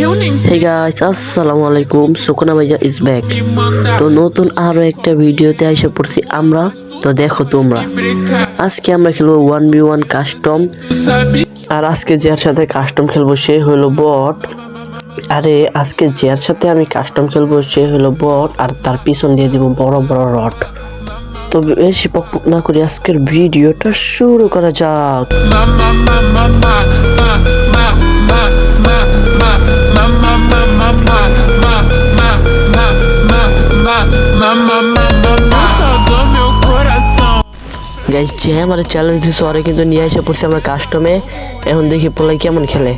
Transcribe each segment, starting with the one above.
Hey guys, আসসালামু আলাইকুম। Sukuna ভাইয়া ইজ ব্যাক। তো নতুন আরো একটা ভিডিওতে এসে পড়ছি আমরা। তো দেখো তোমরা, আজকে আমরা খেলবো 1v1 কাস্টম। আর আজকে যার সাথে কাস্টম খেলবো সে হলো বট। আজকে যার সাথে আমি কাস্টম খেলবো সে হলো বট, আর তার পিছন দিয়ে দিব বড় বড় রড। তো বেশি পকপক না করে আজকের ভিডিওটা শুরু করা যাক। গাইস, যে আমার চ্যালেঞ্জ দিচ্ছে ওরে কিন্তু নিয়ে এসে পড়ছে আমরা কাস্টমে। এখন দেখি পোলাই কেমন খেলে।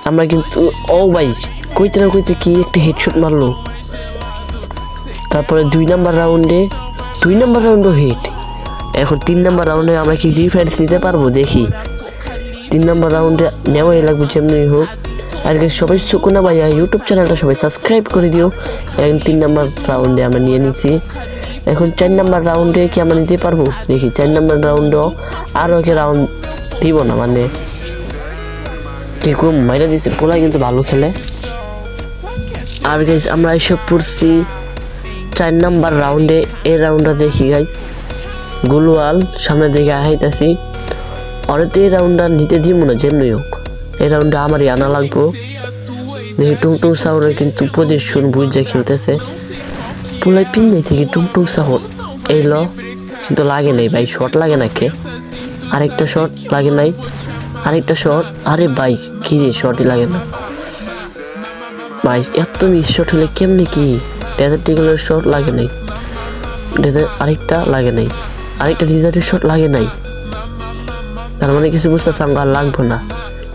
আমরা কিন্তু ভাই কইতে না কইতে কি একটা হেডশট মারলো। তারপরে 2 নাম্বার রাউন্ডও হিট। এখন 3 নাম্বার রাউন্ডে আমরা কি ডিফেন্স নিতে পারবো দেখি। 3 নাম্বার রাউন্ডে নেওয়াই লাগবে যেমনি হোক। আর সবাই সুকুনা ভাইয়া ইউটিউব চ্যানেলটা সবাই সাবস্ক্রাইব করে দিও। এখন 3 নাম্বার রাউন্ডে আমরা নিয়ে নিচ্ছি। এখন 4 নাম্বার রাউন্ডে কি আমরা নিতে পারবো দেখি। 4 নাম্বার রাউন্ডও আরও একটা রাউন্ড দিব না, মানে কি কম মাইরা দিচ্ছে। পোলা কিন্তু ভালো খেলে। আর গাইস আমরা এসব পড়ছি 4 নাম্বার রাউন্ডে। এই রাউন্ডটা দেখি গাইস, গুলওয়াল সামনে দিকে আইতাছি। ওরে তো এই রাউন্ডটা নিতে দিব না যেমনি হোক। এই রাউন্ডে আমারই আনা লাগবো। দেখি টুংটুং সাউরের কিন্তু পজিশন বুঝে খেলতেছে। পোলাই পিন যাই থেকে টুংটুং সাউর এলো, কিন্তু লাগে নাই ভাই। শট লাগে না কে? আরেকটা শট লাগে নাই, আরেকটা শট। আরে ভাই কি রে, শটই লাগে না ভাই। এত মিস শট হলে কেমনি কি? ডেজার্ট টিগলের শট লাগে নাই, আরেকটা লাগে নাই, আরেকটা ডিজার্টের শট লাগে নাই। তার মানে কিছু বুঝতেছে আমরা আর লাগবো না।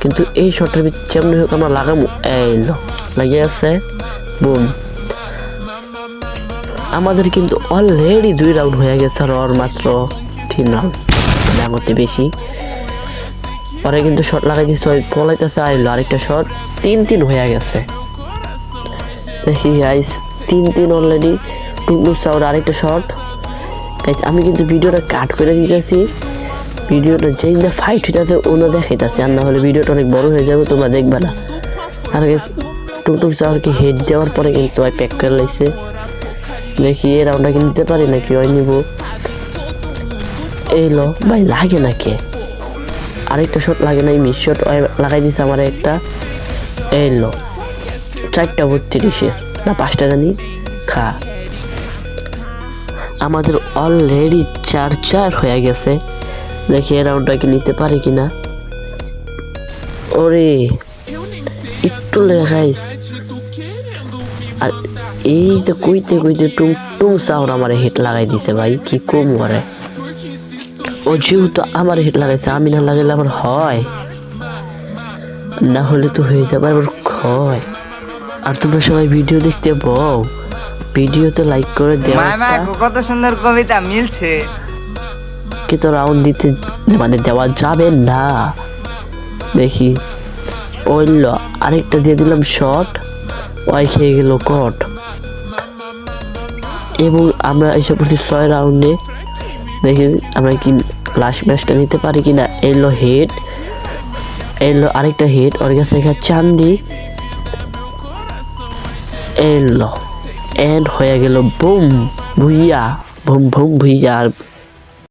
কিন্তু এই শটের ভিতরে যেমনি হোক আমরা লাগাবো। এলো লাগিয়ে আছে, বুম। আমাদের কিন্তু অলরেডি 2 রাউন্ড হয়ে গেছে, আর ওর মাত্র 3 রাউন্ড, মানে আমাদের বেশি। পরে কিন্তু শট লাগাই দিচ্ছে, ওই পলাইতেছে। আইলো আরেকটা শট। 3-3 হয়ে গেছে। দেখি গাইস 3-3 অলরেডি। টুকটুক সাউর আরেকটা শট। গাইস আমি কিন্তু ভিডিওটা কাট করে দিতেছি। ভিডিওটা যেই না ফাইট হইতেছে ওনা দেখাইতেছে, আর না হলে ভিডিওটা অনেক বড় হয়ে যাবে, তোমরা দেখবে না। আর গাইস টুকটুক সাউরকে হেড দেওয়ার পরে কিন্তু ওই প্যাক করে লাইছে। দেখি এই রাউন্ডটা কি নিতে পারি নাকি ওই নিব। এলো ভাই লাগে না কে? আরেকটা শট লাগে নাই, মিস শট লাগাই দিছে আমার একটা। এলো 4টা 32 না 5টা জানি খা। আমাদের অলরেডি 4-4 হয়ে গেছে। দেখি এই রাউন্ডটা কি নিতে পারি কিনা। ওরে একটু লেখাইস। আর এই তো কইতে কইতে টুং সাউর আমার হিট লাগাই দিছে ভাই, কি কম করে। ও যেহেতু আমার হিট লাগাইছে, আমি না লাগাইলে আবার হয় না, হলে তো হয়ে যাবে আবার ক্ষয়। আর তোমরা সবাই ভিডিও দেখতে বউ, ভিডিওতে লাইক করে দেও। কত সুন্দর কবিতা মিলছে। কি তো রাউন্ড দিতে মানে দেওয়া যাবে না। দেখি ওইল আরেকটা দিয়ে দিলাম শট, ওই খেয়ে গেল কট। এবং আমরা এসব করছি 6 রাউন্ডে। দেখি আমরা কি লাস্ট ম্যাচটা নিতে পারি কিনা। এলো হেড, এলো আরেকটা হেড, ওর কাছে এখানে চান্দি। এলো এন্ড হয়ে গেল boom Bhuiya, boom boom Bhuiya. আর